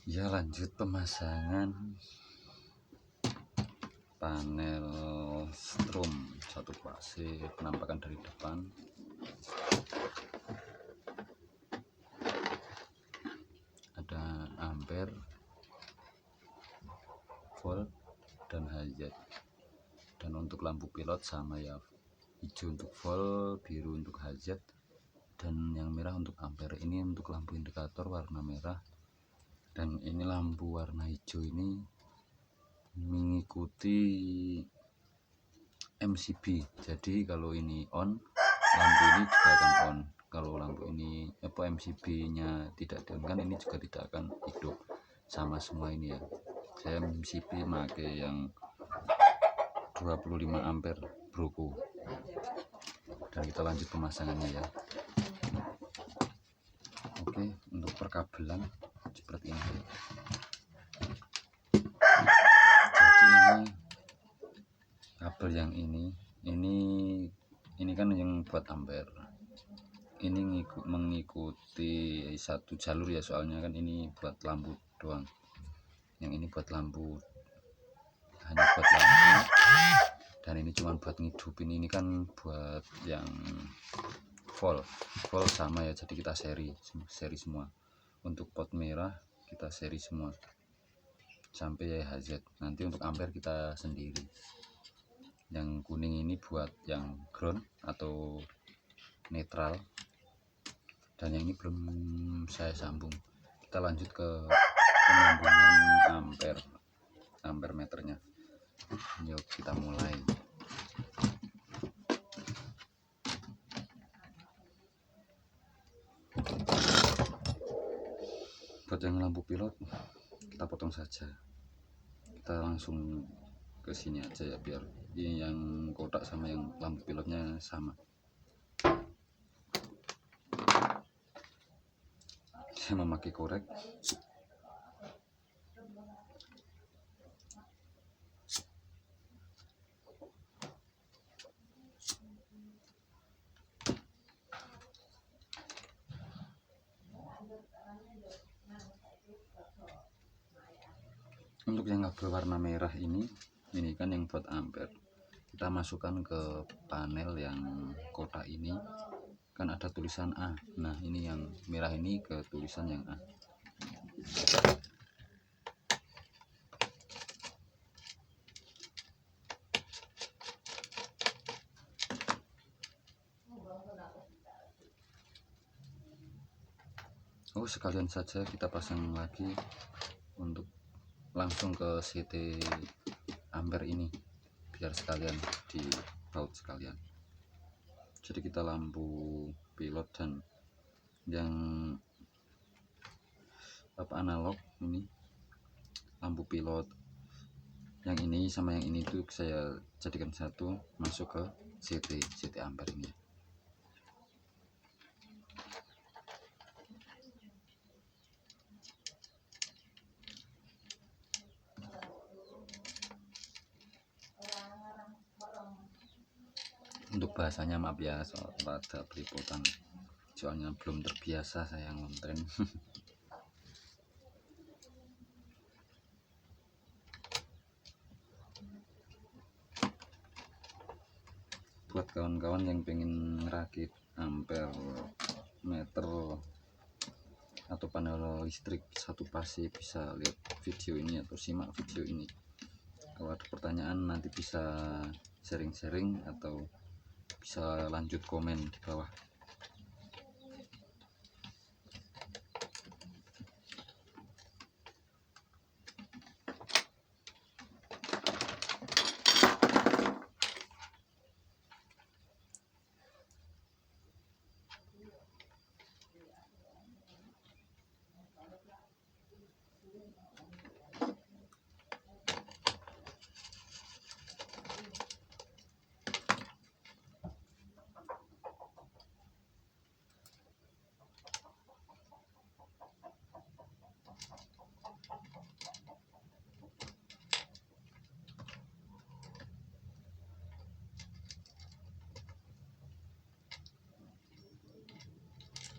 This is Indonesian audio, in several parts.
Ya, lanjut pemasangan panel strom satu fase, penampakan dari depan. Ada ampere, volt, dan hazard. Dan untuk lampu pilot sama ya, hijau untuk volt, biru untuk hazard, dan yang merah untuk ampere. Ini untuk lampu indikator warna merah, dan ini lampu warna hijau ini mengikuti MCB. Jadi kalau ini on, lampu ini juga akan on. Kalau lampu ini MCB nya tidak dion, ini juga tidak akan hidup. Sama semua ini ya. Saya MCB pakai yang 25 ampere Broco. Dan kita lanjut pemasangannya ya. Oke, untuk perkabelan seperti ini. Jadi ini kabel yang ini kan yang buat ampere. Ini mengikuti satu jalur ya, soalnya kan ini buat lampu doang. Yang ini buat lampu, hanya buat lampu. Dan ini cuma buat ngidupin. Ini kan buat yang volt sama ya, jadi kita seri semua. Untuk pot merah kita seri semua sampai ya hazard. Nanti untuk ampere kita sendiri. Yang kuning ini buat yang ground atau netral, dan yang ini belum saya sambung. Kita lanjut ke penyambungan ampere meternya. Yuk kita mulai. Buat yang lampu pilot kita potong saja, kita langsung ke sini aja ya, biar ini yang kotak sama yang lampu pilotnya sama. Saya memakai korek. Untuk yang kabel warna merah ini kan yang buat ampere. Kita masukkan ke panel yang kotak ini, kan ada tulisan A. Nah, ini yang merah ini ke tulisan yang A. Oh, sekalian saja kita pasang lagi untuk langsung ke CT ampere ini, biar sekalian di baut sekalian. Jadi kita lampu pilot dan yang analog ini, lampu pilot yang ini sama yang ini tuh saya jadikan satu, masuk ke CT ampere ini. Untuk bahasanya maaf ya, soal pada belipotan, soalnya belum terbiasa saya ngontren. Buat kawan-kawan yang pengen rakit ampere meter atau panel listrik satu fase, bisa lihat video ini atau simak video ini. Kalau ada pertanyaan nanti bisa sharing-sharing atau bisa lanjut komen di bawah.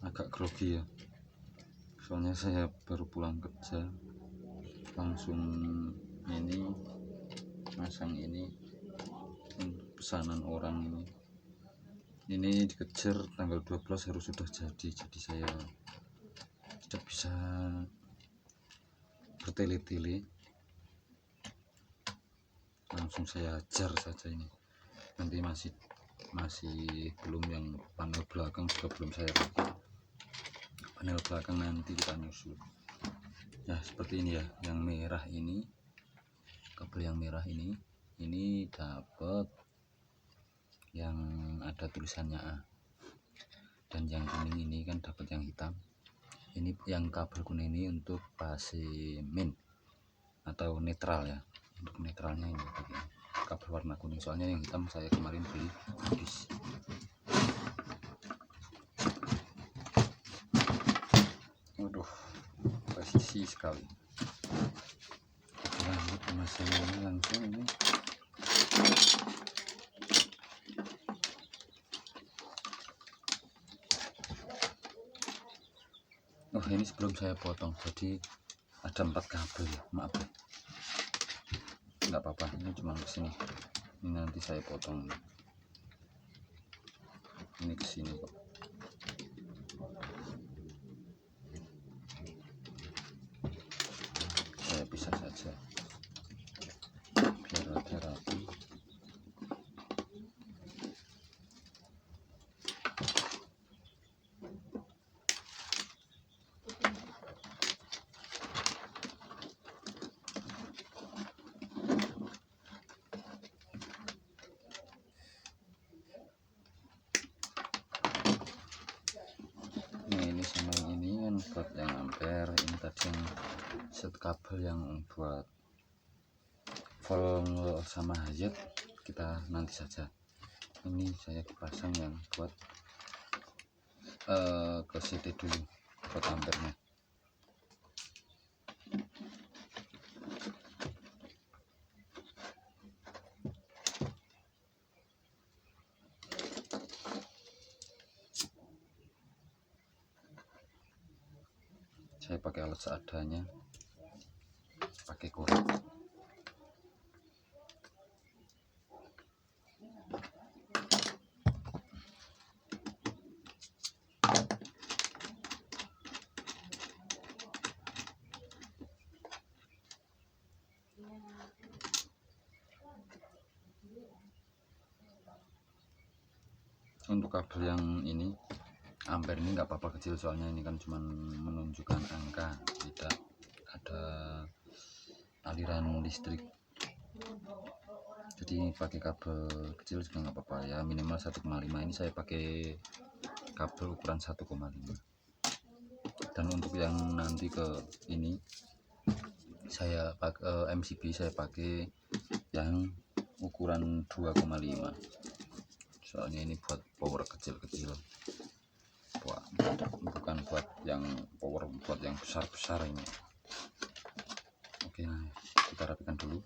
Agak grogi ya, soalnya saya baru pulang kerja. langsung ini masang ini pesanan orang ini dikejar tanggal 12 harus sudah jadi saya tidak bisa bertele-tele, langsung saya hajar saja. Ini nanti masih belum, yang panel belakang juga belum saya pakai, panel belakang nanti kita nyusul ya. Seperti ini ya, yang merah ini, kabel yang merah ini dapat yang ada tulisannya A, dan yang kuning ini kan dapat yang hitam. Ini yang kabel kuning ini untuk fase min atau netral ya, untuk netralnya ini pakai kabel warna kuning, soalnya yang hitam saya kemarin beli habis. Waduh, presisi sekali. Lanjut pemasangannya langsung ini. Oh, ini sebelum saya potong, jadi ada 4 kabel ya, maaf ya, nggak apa-apa, ini cuma kesini, ini nanti saya potong, ini kesini kok. Saya pisah saja biar ada rapi. Ini sama yang ini kan buat yang ampere, ini tadi yang set kabel yang buat volt sama hazard kita nanti saja. Ini saya pasang yang buat ke CT dulu buat ampernya. Saya pakai alat seadanya, pakai korek. Untuk kabel yang ini ampere ini nggak apa-apa kecil, soalnya ini kan cuma menunjukkan angka, tidak ada aliran listrik, jadi pakai kabel kecil juga nggak apa-apa ya, minimal 1,5. Ini saya pakai kabel ukuran 1,5. Dan untuk yang nanti ke ini saya pakai MCB, saya pakai yang ukuran 2,5, soalnya ini buat power kecil-kecil, bukan buat yang power buat yang besar-besar ini. Oke, nah kita rapikan dulu.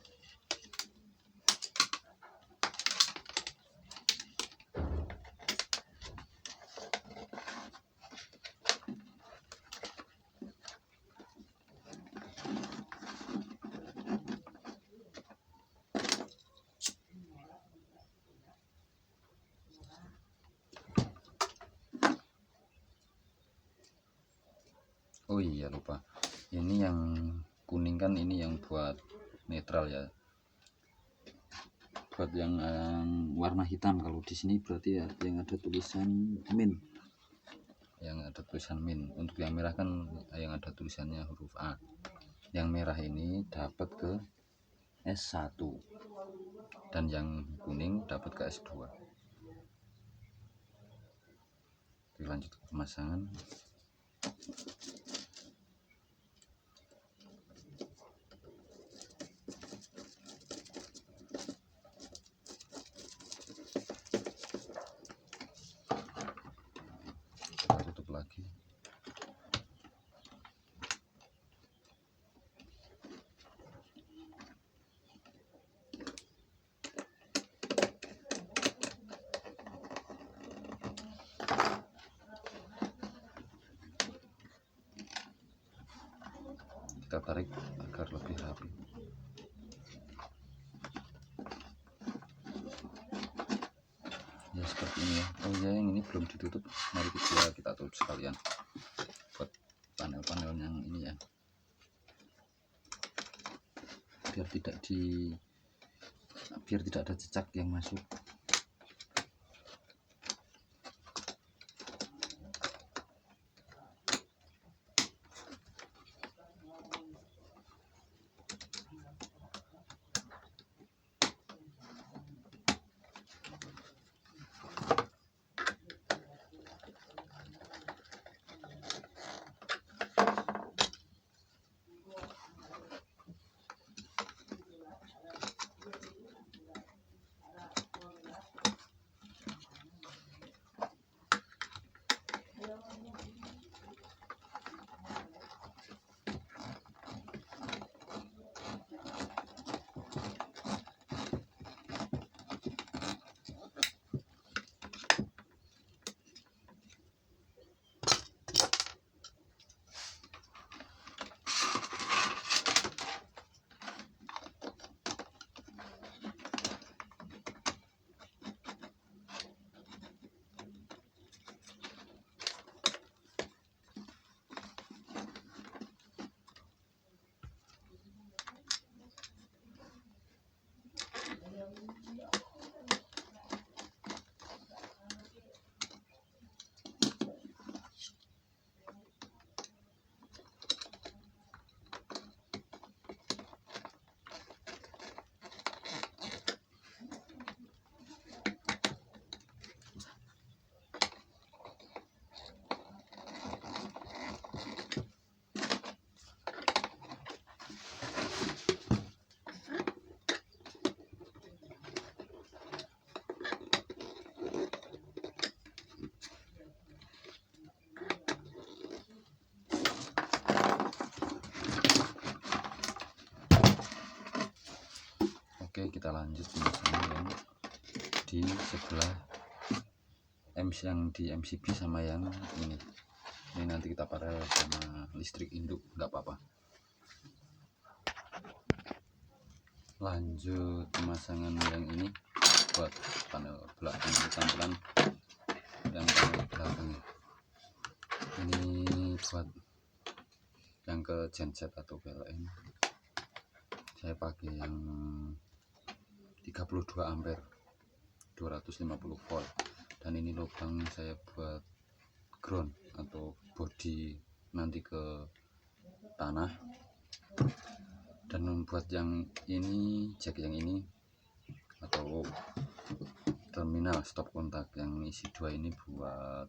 Oh iya, lupa, ini yang kuning kan ini yang buat netral ya, buat yang warna hitam. Kalau di sini berarti ya yang ada tulisan min, yang ada tulisan min. Untuk yang merah kan yang ada tulisannya huruf A. Yang merah ini dapat ke S1 dan yang kuning dapat ke S2. Lanjut ke pemasangan. Kita tutup lagi. kita tarik agar lebih rapi. Ya seperti ini ya. Oh ya, yang ini belum ditutup, mari kita tutup sekalian buat panel-panel yang ini ya, biar tidak ada cecak yang masuk. Oke, kita lanjut pemasangan yang di sebelah yang di MCB sama yang ini nanti kita paralel sama listrik induk, nggak apa-apa. Lanjut pemasangan yang ini buat panel belakang, tampilan yang panel belakang ini buat yang ke genset atau PLN. Saya pakai yang 32 ampere 250 volt, dan ini lubang saya buat ground atau body nanti ke tanah. Dan membuat yang ini, jack yang ini atau terminal stop kontak yang isi 2 ini buat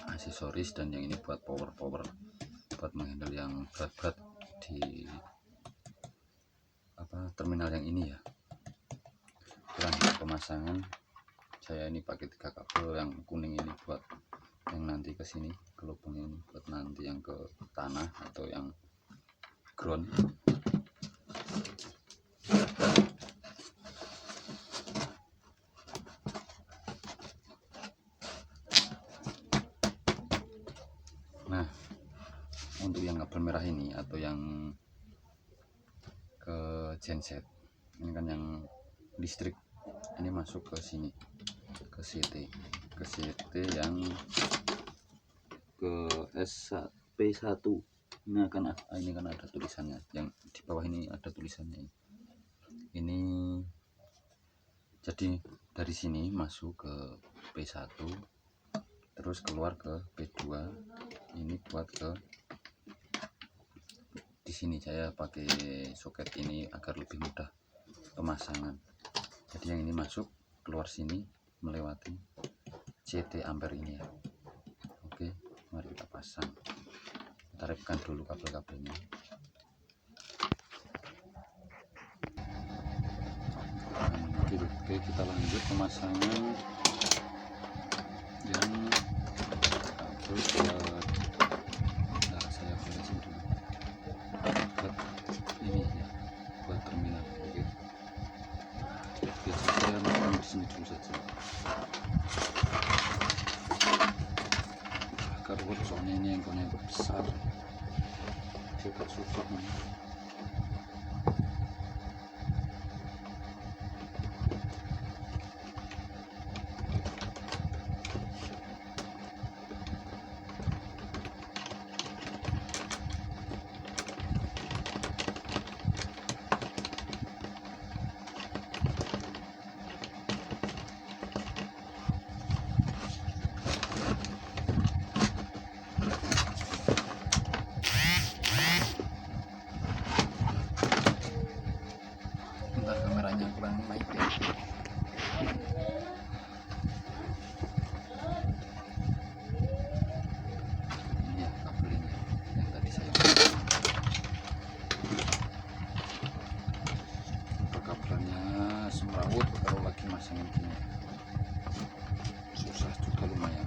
aksesoris, dan yang ini buat power buat menghandle yang berat-berat di terminal yang ini ya. Lanjut pemasangan, saya ini pakai 3 kabel. Yang kuning ini buat yang nanti ke sini ke lubang ini, buat nanti yang ke tanah atau yang ground. Nah, untuk yang kabel merah ini atau yang ke genset ini kan yang listrik, ini masuk ke sini ke CT yang ke SP1. Ini kan ada tulisannya, yang di bawah ini ada tulisannya ini. Jadi dari sini masuk ke P1 terus keluar ke P2. Ini buat ke di sini saya pakai soket ini agar lebih mudah pemasangan. Jadi yang ini masuk keluar sini melewati CT ampere ini ya. Oke, mari kita pasang. Kita repkan dulu kabel-kabelnya. Oke, kita lanjut pemasangan yang kabel saya beresin dulu buat ini ya, buat terminal. Oke, biasa saya makan di sini dulu saja agar soalnya ini yang besar. juga susah nih. Bentar, kameranya kurang naik ya. Ini ya kabel ini yang tadi saya kabelnya semrawut. Kalau lagi masangin gini susah juga lumayan.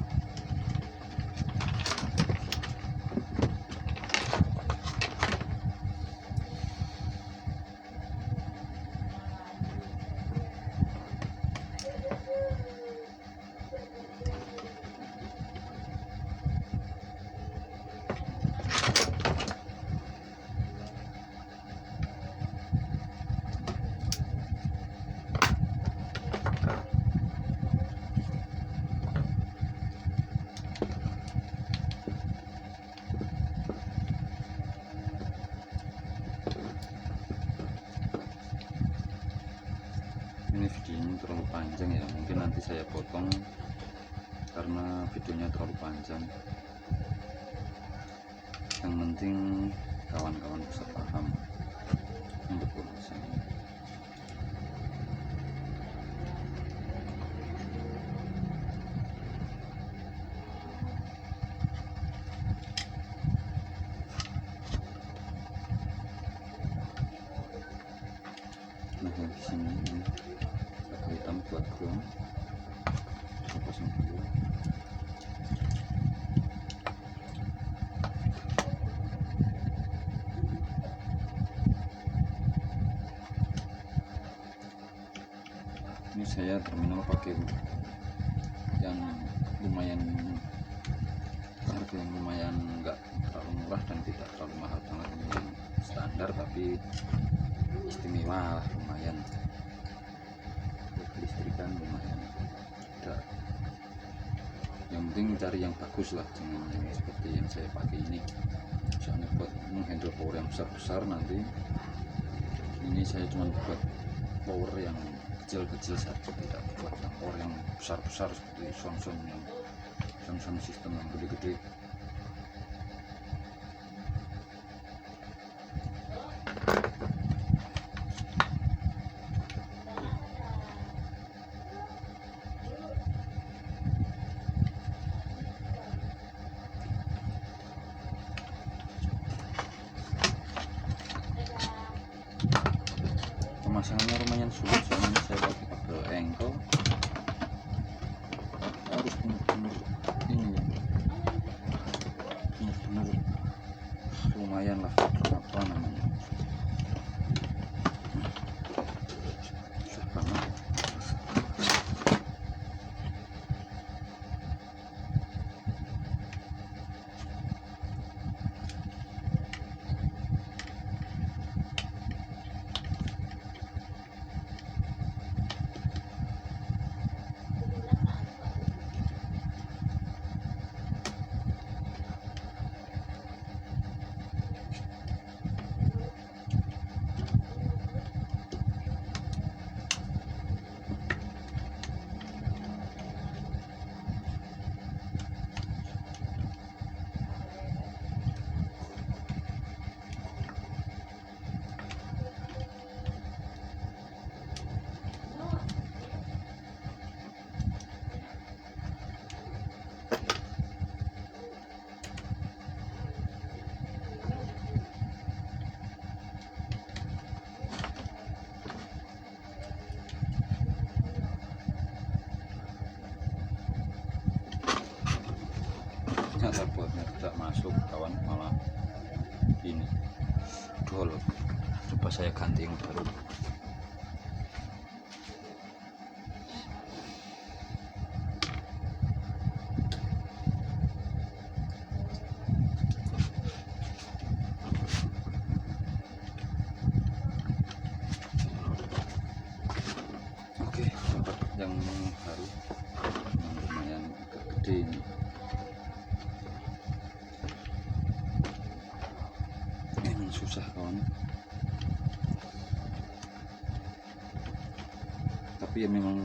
Ini videonya terlalu panjang ya, mungkin nanti saya potong karena videonya terlalu panjang. Yang penting kawan-kawan bisa paham untuk pemasangan. Nah, yang di sini ini satu hitam buat ground, saya pasang dulu. Ini saya terminal pakai yang lumayan, harga yang lumayan, enggak terlalu murah dan tidak terlalu mahal banget. Ini yang standar tapi istimewa lah, lumayan. Listrikan lumayan. Udah. Yang penting cari yang bagus lah, jangan yang seperti yang saya pakai ini. Soalnya buat menghandle power yang besar-besar nanti. Ini saya cuma buat power yang kecil-kecil saja, tidak buat power yang besar-besar seperti Samsung sistem yang gede-gede. Pemasangannya lumayan sulit, soalnya saya pakai kabel engkel, harus benar-benar ini ya, benar-benar lumayan lah, apa namanya, susah banget. Ternyata buatnya tidak masuk kawan, malah ini dol. Coba saya ganti yang baru. susah kawan, tapi ya memang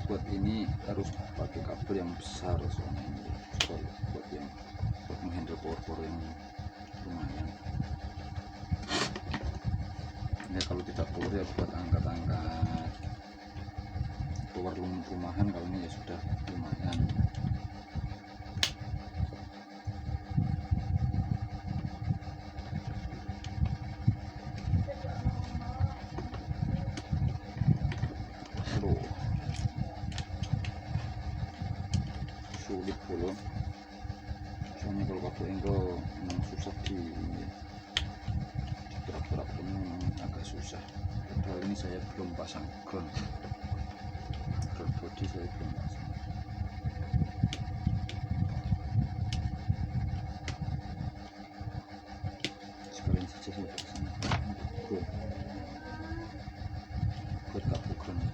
buat ini harus pakai kabel yang besar soalnya ini buat menghandle power yang lumayan ya. Kalau tidak power ya buat angkat-angkat power rumahan, kalau ini ya sudah lumayan. Sulit pula soalnya kalau kabel engkel memang susah gerak-gerak ini memang agak susah. Padahal ini saya belum pasang ground body, saya belum pasang. Sekalian saja saya pasang ground buat kabel ground.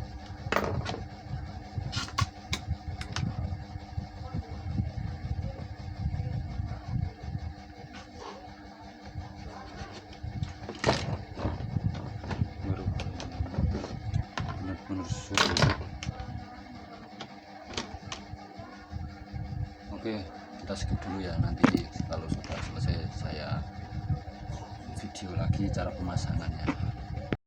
Benar-benar sulit. Oke, kita skip dulu ya, nanti kalau sudah selesai saya video lagi cara pemasangannya.